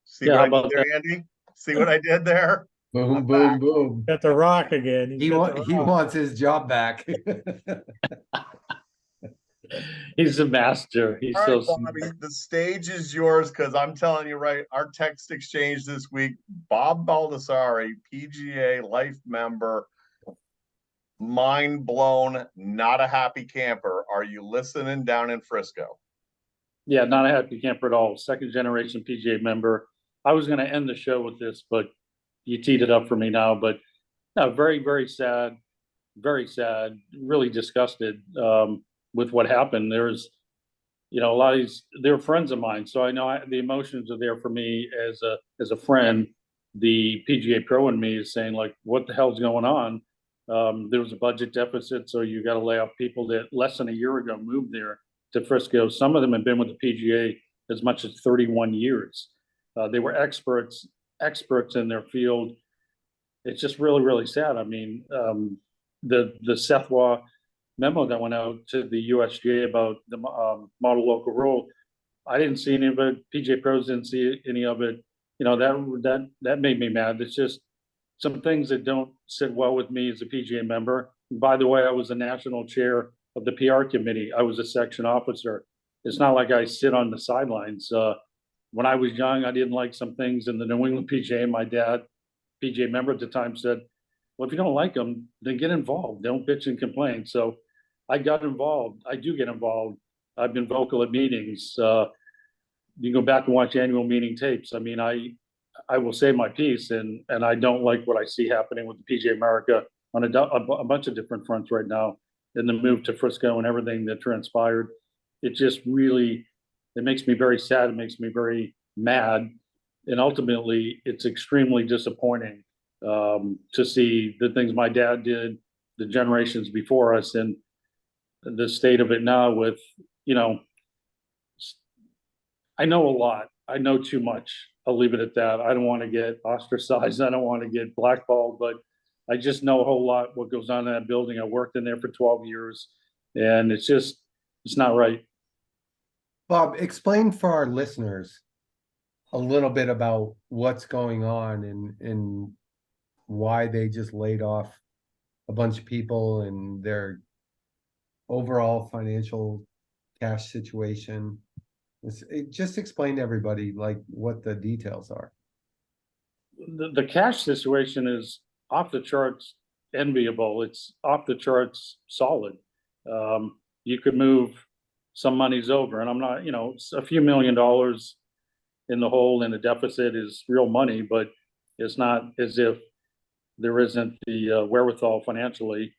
[SPEAKER 1] See
[SPEAKER 2] Yeah,
[SPEAKER 1] what
[SPEAKER 2] how
[SPEAKER 1] I did
[SPEAKER 2] about
[SPEAKER 1] there, Andy? See what I did there?
[SPEAKER 3] Boom,
[SPEAKER 1] I'm
[SPEAKER 3] boom,
[SPEAKER 1] back.
[SPEAKER 3] boom.
[SPEAKER 4] Got the rock again. He's got the
[SPEAKER 3] He
[SPEAKER 4] rock.
[SPEAKER 3] wants his job back.
[SPEAKER 2] He's a master. He's
[SPEAKER 1] All
[SPEAKER 2] so
[SPEAKER 1] right, Bobby,
[SPEAKER 2] smart.
[SPEAKER 1] the stage is yours because I'm telling you, right, our text exchange this week, Bob Baldessari, PGA life member, mind blown, not a happy camper. Are you listening down in Frisco?
[SPEAKER 2] Yeah, not a happy camper at all. Second generation PGA member. I was going to end the show with this, but you teed it up for me now. But no, very, very sad, really disgusted with what happened. There's, a lot of these, they're friends of mine. So I know the emotions are there for me as a friend. The PGA pro in me is saying, like, what the hell's going on? There was a budget deficit, so you got to lay off people that less than a year ago moved there to Frisco. Some of them have been with the PGA as much as 31 years. They were experts in their field. It's just really, really sad. I mean, the Sethwa memo that went out to the USGA about the model local rule, I didn't see any of it. PGA pros didn't see any of it. That made me mad. It's just some things that don't sit well with me as a PGA member. By the way, I was the national chair of the PR committee. I was a section officer. It's not like I sit on the sidelines. When I was young, I didn't like some things in the New England PGA. My dad, PGA member at the time, said, well, if you don't like them, then get involved. Don't bitch and complain. So I got involved. I do get involved. I've been vocal at meetings. You go back and watch annual meeting tapes. I mean, I will say my piece, and I don't like what I see happening with the PGA America on a bunch of different fronts right now. In the move to Frisco and everything that transpired, it just really, it makes me very sad. It makes me very mad, and ultimately, it's extremely disappointing to see the things my dad did, the generations before us, and the state of it now. With you know, I know a lot. I know too much. I'll leave it at that. I don't want to get ostracized. I don't want to get blackballed, but I just know a whole lot what goes on in that building. I worked in there for 12 years, and it's not right.
[SPEAKER 3] Bob, explain for our listeners a little bit about what's going on and why they just laid off a bunch of people and their overall financial cash situation. Just explain to everybody like what the details are.
[SPEAKER 2] The cash situation is off the charts enviable. It's off the charts solid. You could move some monies over, and I'm not, a few $1 million in the hole in the deficit is real money, but it's not as if there isn't the wherewithal financially.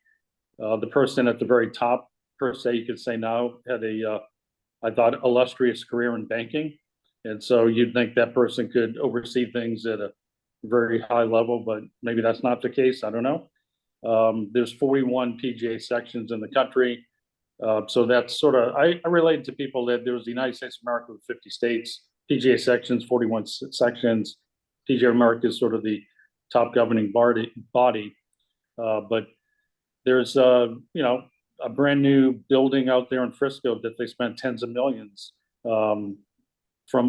[SPEAKER 2] The person at the very top, per se, you could say now, had I thought, illustrious career in banking. And so you'd think that person could oversee things at a very high level, but maybe that's not the case. I don't know. There's 41 PGA sections in the country. So that's sort of, I relate to people that there was the United States of America with 50 states, PGA sections, 41 sections. PGA America is sort of the top governing body. But there's, a brand new building out there in Frisco that they spent tens of millions from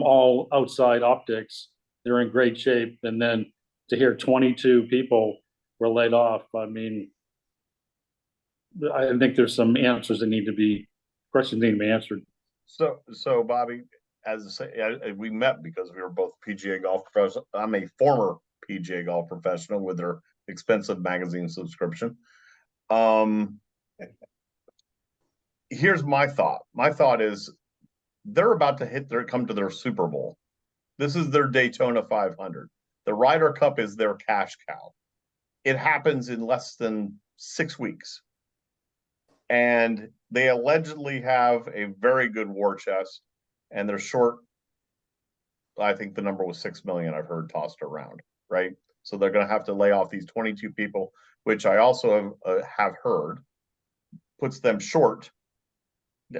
[SPEAKER 2] all outside optics. They're in great shape. And then to hear 22 people were laid off, I mean, I think there's some questions that need to be answered.
[SPEAKER 1] So Bobby, as we met because we were both PGA golf professionals. I'm a former PGA golf professional with their expensive magazine subscription. Here's my thought. My thought is they're about to come to their Super Bowl. This is their Daytona 500. The Ryder Cup is their cash cow. It happens in less than 6 weeks. And they allegedly have a very good war chest, and they're short. I think the number was 6 million I've heard tossed around, right? So they're going to have to lay off these 22 people, which I also have heard puts them short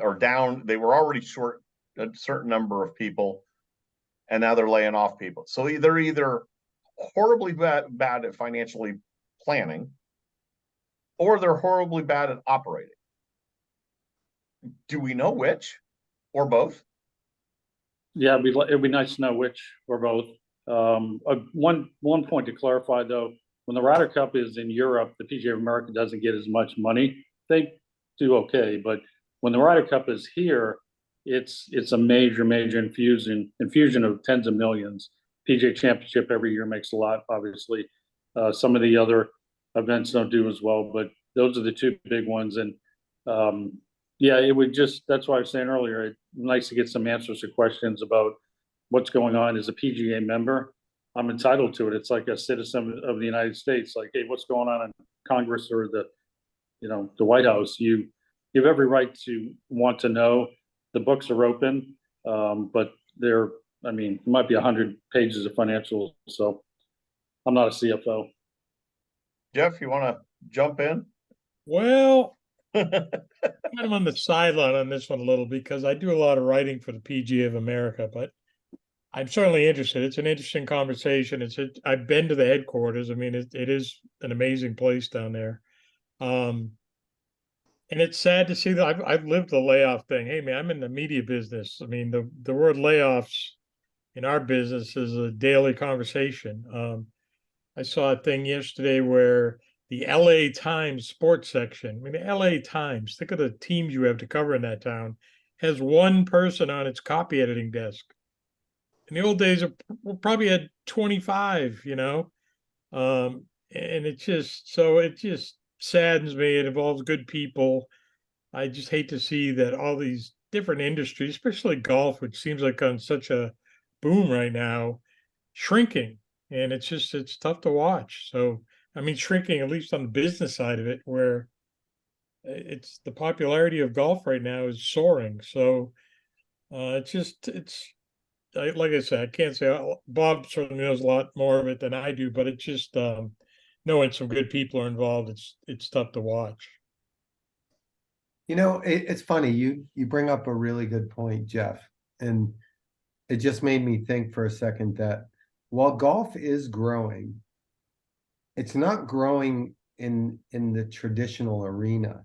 [SPEAKER 1] or down. They were already short a certain number of people, and now they're laying off people. So they're either horribly bad at financially planning, or they're horribly bad at operating. Do we know which? or both.
[SPEAKER 2] Yeah, it'd be nice to know which or both. One point to clarify though, when the Ryder Cup is in Europe, the PGA of America doesn't get as much money. They do okay, but when the Ryder Cup is here, it's a major infusion of tens of millions. PGA Championship every year makes a lot, obviously. Some of the other events don't do as well, but those are the two big ones. And yeah, it would just, that's why I was saying earlier, it's nice to get some answers to questions about what's going on as a PGA member. I'm entitled to it. It's like a citizen of the United States. Like, hey, what's going on in Congress or the White House? You have every right to want to know. The books are open, but I mean, it might be 100 pages of financials. So I'm not a CFO.
[SPEAKER 1] Jeff, you want to jump in?
[SPEAKER 4] Well, kind of on the sideline on this one a little because I do a lot of writing for the PGA of America, but I'm certainly interested. It's an interesting conversation. I've been to the headquarters. I mean, it is an amazing place down there. And it's sad to see that I've lived the layoff thing. Hey man, I'm in the media business. I mean, the word layoffs in our business is a daily conversation. I saw a thing yesterday where the LA Times sports section, I mean, the LA Times, think of the teams you have to cover in that town, has one person on its copy editing desk. In the old days, we probably had 25, and it just saddens me. It involves good people. I just hate to see that all these different industries, especially golf, which seems like on such a boom right now, shrinking. And it's tough to watch. So, I mean, shrinking, at least on the business side of it, where it's the popularity of golf right now is soaring. So, like I said, I can't say Bob certainly knows a lot more of it than I do, but it's just knowing some good people are involved. It's tough to watch.
[SPEAKER 3] It's funny. You bring up a really good point, Jeff, and it just made me think for a second that while golf is growing, it's not growing in the traditional arena.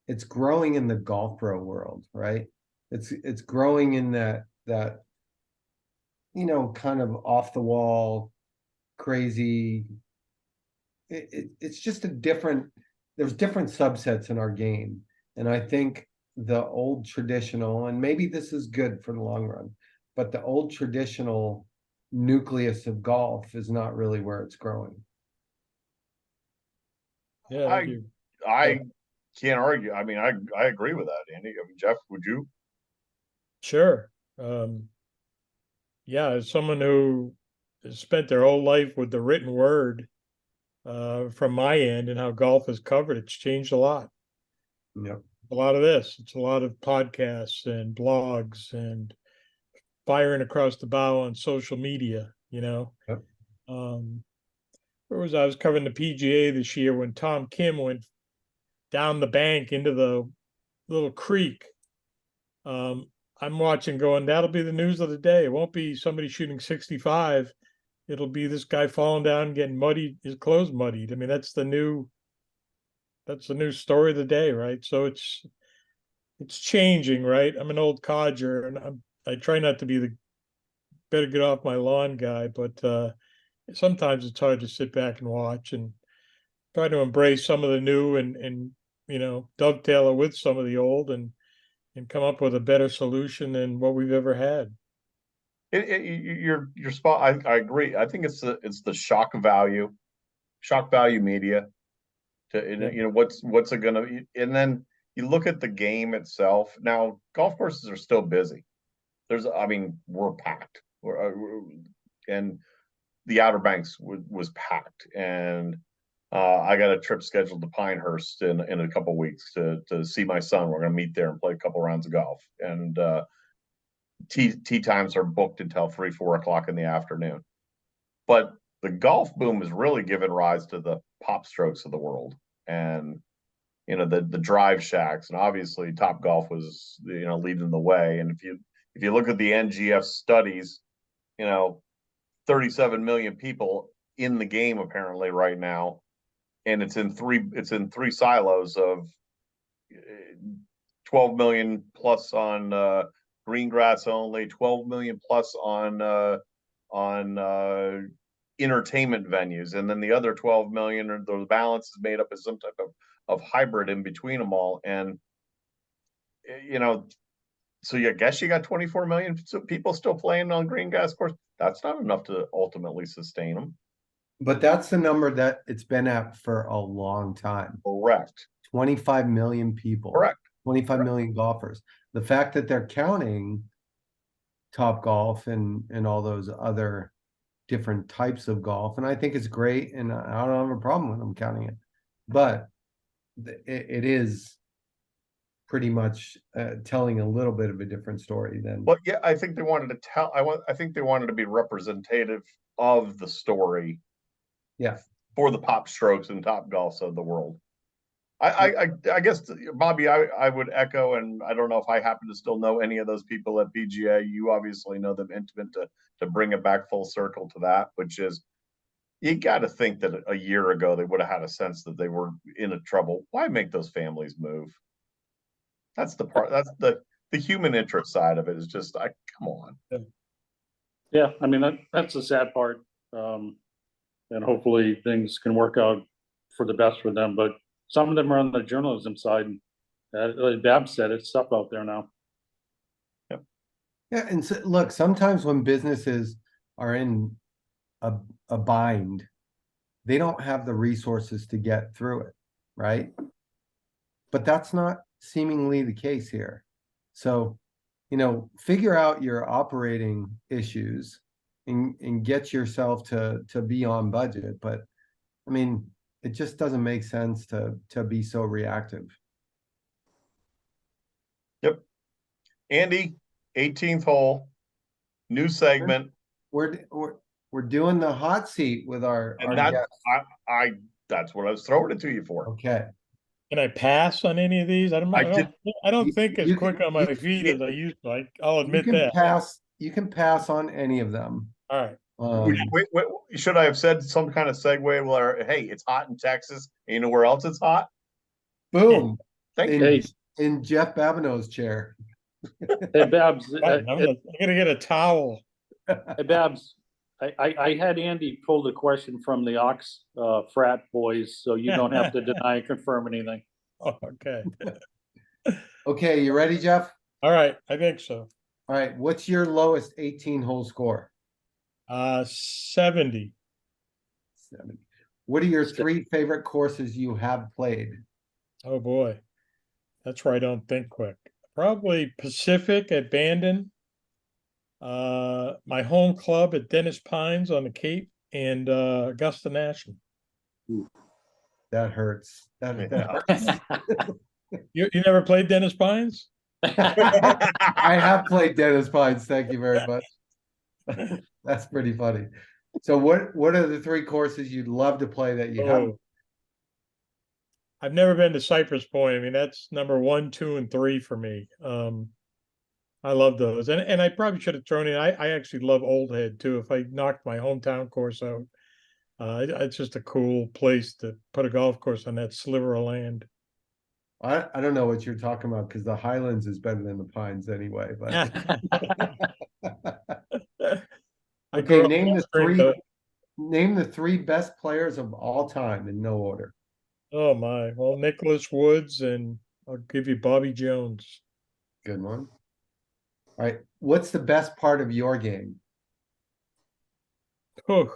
[SPEAKER 3] It's growing in the golf pro world, right? It's growing in that kind of off the wall, crazy. It's just there's different subsets in our game. And I think the old traditional, and maybe this is good for the long run, but the old traditional nucleus of golf is not really where it's growing.
[SPEAKER 4] Yeah,
[SPEAKER 1] I can't argue. I mean, I agree with that, Andy. I mean, Jeff, would you?
[SPEAKER 4] sure. Yeah, as someone who has spent their whole life with the written word, from my end and how golf is covered, it's changed a lot.
[SPEAKER 3] Yep.
[SPEAKER 4] A lot of this. It's a lot of podcasts and blogs and firing across the bow on social media,
[SPEAKER 3] Yep.
[SPEAKER 4] Where was I was covering the PGA this year when Tom Kim went down the bank into the little creek. I'm watching going, that'll be the news of the day. It won't be somebody shooting 65. It'll be this guy falling down and getting muddied, his clothes muddied. I mean, that's the new story of the day, right? So it's changing, right? I'm an old codger and I try not to be the better get off my lawn guy, but sometimes it's hard to sit back and watch and try to embrace some of the new and dovetail it with some of the old and come up with a better solution than what we've ever had.
[SPEAKER 1] You're spot. I agree. I think it's the shock value media.
[SPEAKER 4] Yeah.
[SPEAKER 1] What's it gonna? And then you look at the game itself. Now, golf courses are still busy. I mean, we're packed. And the Outer Banks was packed, and I got a trip scheduled to Pinehurst in a couple of weeks to see my son. We're going to meet there and play a couple rounds of golf, and tee times are booked until 3-4 o'clock in the afternoon. But the golf boom has really given rise to the Pop Strokes of the world, and the drive shacks, and obviously Top Golf was leading the way. And if you look at the NGF studies, 37 million people in the game apparently right now, and it's in three silos of 12 million plus on green grass only, 12 million plus on entertainment venues, and then the other 12 million, or the balance is made up of some type of hybrid in between them all. And so I guess you got 24 million people still playing on green grass course. That's not enough to ultimately sustain them.
[SPEAKER 3] But that's the number that it's been at for a long time.
[SPEAKER 1] Correct.
[SPEAKER 3] 25 million people.
[SPEAKER 1] Correct.
[SPEAKER 3] 25 million golfers. The fact that they're counting Top Golf and all those other different types of golf, and I think it's great, and I don't have a problem with them counting it, but it is pretty much telling a little bit of a different story than.
[SPEAKER 1] Well, yeah, I think they wanted to tell. I think they wanted to be representative of the story.
[SPEAKER 3] Yeah.
[SPEAKER 1] For the Pop Strokes and Top Golfs of the world. I guess, Bobby, I would echo, and I don't know if I happen to still know any of those people at PGA. You obviously know them intimate to bring it back full circle to that, which is, you got to think that a year ago they would have had a sense that they were in a trouble. Why make those families move? That's the part. That's the human interest side of it. Is just, come on.
[SPEAKER 2] Yeah, I mean that's the sad part, and hopefully things can work out for the best for them. But some of them are on the journalism side. Like Bab said, it's tough out there now.
[SPEAKER 1] Yep.
[SPEAKER 3] Yeah, and so, look, sometimes when businesses are in a bind, they don't have the resources to get through it, right? But that's not seemingly the case here. So, figure out your operating issues and get yourself to be on budget. But I mean, it just doesn't make sense to be so reactive.
[SPEAKER 1] Yep. Andy, 18th hole, new segment.
[SPEAKER 3] We're doing the hot seat with our
[SPEAKER 1] That
[SPEAKER 3] guests.
[SPEAKER 1] that's what I was throwing it to you for.
[SPEAKER 3] Okay.
[SPEAKER 4] Can I pass on any of these? I don't think as quick on my feet as I used to. I'll admit that.
[SPEAKER 3] You can pass on any of them.
[SPEAKER 4] All right.
[SPEAKER 1] Wait, should I have said some kind of segue where, hey, it's hot in Texas, and you know where else it's hot?
[SPEAKER 3] Boom.
[SPEAKER 1] Thank you.
[SPEAKER 3] In Jeff Babineau's chair.
[SPEAKER 2] Hey Babs,
[SPEAKER 4] I'm gonna get a towel.
[SPEAKER 2] hey Babs, I had Andy pull the question from the Ox frat boys, so you don't have to deny or confirm anything.
[SPEAKER 4] Oh, okay.
[SPEAKER 3] Okay, you ready, Jeff?
[SPEAKER 4] All right, I think so.
[SPEAKER 3] All right, what's your lowest 18-hole score?
[SPEAKER 4] 70.
[SPEAKER 3] 70. What are your 3 favorite courses you have played?
[SPEAKER 4] Oh boy, that's where I don't think quick. Probably Pacific at Bandon, my home club at Dennis Pines on the Cape, and Augusta National.
[SPEAKER 3] That hurts. That hurts.
[SPEAKER 4] You never played Dennis Pines?
[SPEAKER 3] I have played Dennis Pines. Thank you very much. That's pretty funny. So what are the 3 courses you'd love to play that you haven't?
[SPEAKER 4] I've never been to Cypress Point. I mean, that's number 1, 2, and 3 for me. I love those. And I probably should have thrown in, I actually love Old Head too. If I knocked my hometown course out, it's just a cool place to put a golf course on that sliver of land.
[SPEAKER 3] I don't know what you're talking about, because the Highlands is better than the Pines anyway, but okay, name the 3 best players of all time in no order.
[SPEAKER 4] Oh my. Well, Nicholas Woods, and I'll give you Bobby Jones.
[SPEAKER 3] Good one. All right. What's the best part of your game?
[SPEAKER 4] Oh,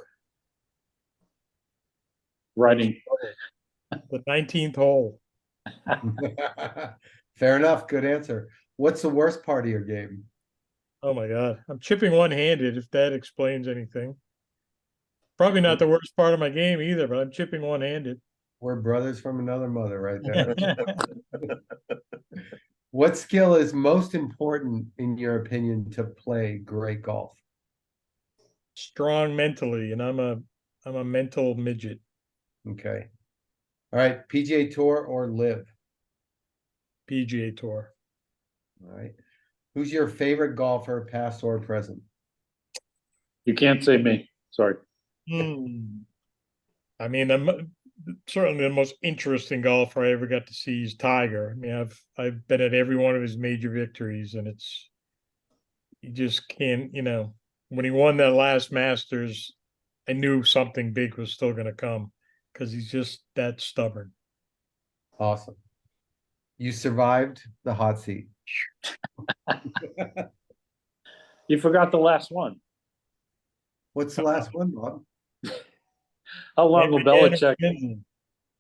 [SPEAKER 2] Writing.
[SPEAKER 4] the 19th hole.
[SPEAKER 3] Fair enough. Good answer. What's the worst part of your game?
[SPEAKER 4] Oh my God. I'm chipping one-handed, if that explains anything. Probably not the worst part of my game either, but I'm chipping one-handed.
[SPEAKER 3] We're brothers from another mother right there. What skill is most important, in your opinion, to play great golf?
[SPEAKER 4] Strong mentally, and I'm a mental midget.
[SPEAKER 3] Okay. All right. PGA Tour or Live?
[SPEAKER 4] PGA Tour.
[SPEAKER 3] All right. Who's your favorite golfer, past or present?
[SPEAKER 2] You can't say me. Sorry.
[SPEAKER 4] I mean, certainly the most interesting golfer I ever got to see is Tiger. I mean, I've been at every one of his major victories, and it's you just can't, when he won that last Masters, I knew something big was still going to come because he's just that stubborn.
[SPEAKER 3] Awesome. You survived the hot seat.
[SPEAKER 2] You forgot the last one.
[SPEAKER 3] What's the last one, Bob?
[SPEAKER 2] How long will Belichick?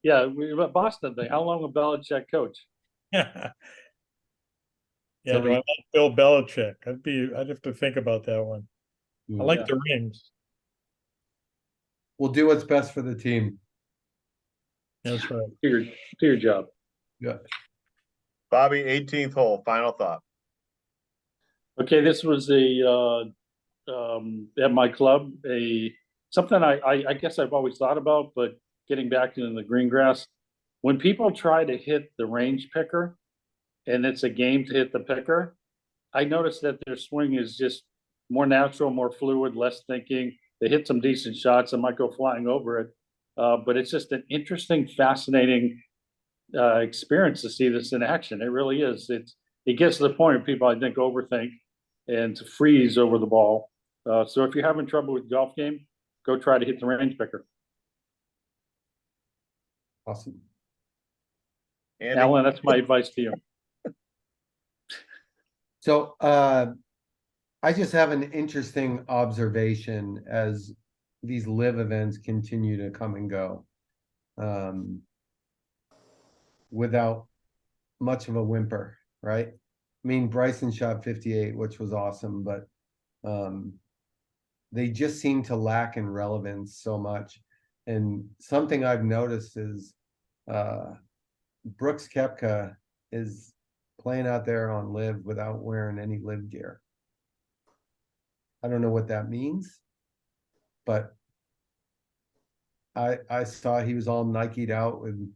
[SPEAKER 4] Yeah.
[SPEAKER 2] Yeah, Boston thing. How long will Belichick coach?
[SPEAKER 4] Yeah,
[SPEAKER 3] So
[SPEAKER 4] do I like Bill Belichick? I'd have to think about that one. I like
[SPEAKER 2] Yeah.
[SPEAKER 4] the rings.
[SPEAKER 3] We'll do what's best for the team.
[SPEAKER 4] That's right.
[SPEAKER 2] Do your job.
[SPEAKER 3] Yeah.
[SPEAKER 1] Bobby, 18th hole, final thought.
[SPEAKER 2] Okay, this was at my club, something I guess I've always thought about, but getting back into the green grass, when people try to hit the range picker and it's a game to hit the picker, I noticed that their swing is just more natural, more fluid, less thinking. They hit some decent shots. I might go flying over it. But it's just an interesting, fascinating experience to see this in action. It really is. It gets to the point where people, I think, overthink and to freeze over the ball. So if you're having trouble with the golf game, go try to hit the range picker.
[SPEAKER 3] Awesome.
[SPEAKER 1] Andy?
[SPEAKER 2] Alan, that's my advice to you.
[SPEAKER 3] So I just have an interesting observation as these live events continue to come and go without much of a whimper, right? I mean, Bryson shot 58, which was awesome, but they just seem to lack in relevance so much. And something I've noticed is Brooks Koepka is playing out there on live without wearing any live gear. I don't know what that means, but I saw he was all Nike'd out with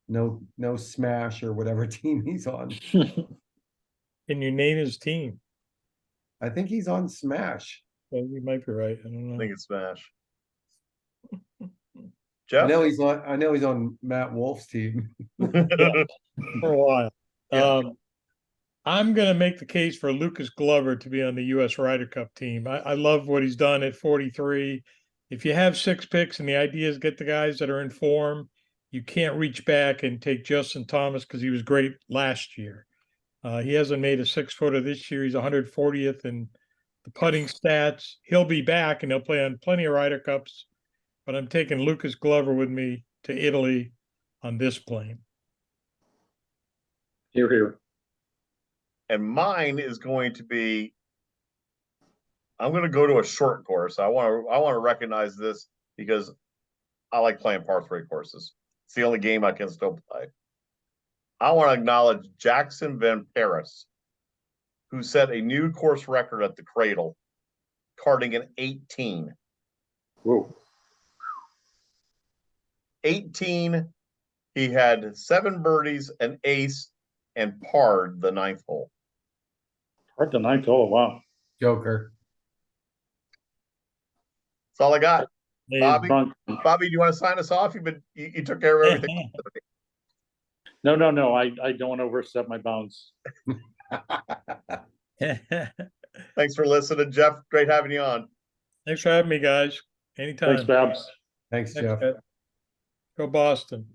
[SPEAKER 3] no smash or whatever team he's on.
[SPEAKER 4] Can you name his team?
[SPEAKER 3] I think he's on Smash.
[SPEAKER 4] Well, you might be right. I don't
[SPEAKER 1] I
[SPEAKER 4] know.
[SPEAKER 1] think it's Smash.
[SPEAKER 3] I
[SPEAKER 1] Jeff?
[SPEAKER 3] know he's on Matt Wolf's team.
[SPEAKER 4] For a while.
[SPEAKER 1] Yeah.
[SPEAKER 4] I'm going to make the case for Lucas Glover to be on the U.S. Ryder Cup team. I love what he's done at 43. If you have 6 picks and the idea is get the guys that are in form, you can't reach back and take Justin Thomas because he was great last year. He hasn't made a 6-footer this year. He's 140th in the putting stats. He'll be back and he'll play on plenty of Ryder Cups. But I'm taking Lucas Glover with me to Italy on this plane.
[SPEAKER 2] Here.
[SPEAKER 1] And mine is going to be, I'm going to go to a short course. I want to recognize this because I like playing par 3 courses. It's the only game I can still play. I want to acknowledge Jackson Van Paris, who set a new course record at the Cradle, carding an 18.
[SPEAKER 2] Whoa.
[SPEAKER 1] 18, he had 7 birdies, an ace, and parred the 9th hole.
[SPEAKER 2] Part the 9th hole. Wow.
[SPEAKER 3] Joker.
[SPEAKER 1] That's all I got. Bobby,
[SPEAKER 2] Drunk.
[SPEAKER 1] Bobby, do you want to sign us off? You took care of everything.
[SPEAKER 2] No. I don't want to overstep my bounds.
[SPEAKER 1] Thanks for listening, Jeff. Great having you on.
[SPEAKER 4] Thanks for having me, guys. Anytime.
[SPEAKER 2] Thanks, Babs.
[SPEAKER 3] Thanks,
[SPEAKER 4] Thanks,
[SPEAKER 3] Jeff.
[SPEAKER 4] Ed. Go Boston.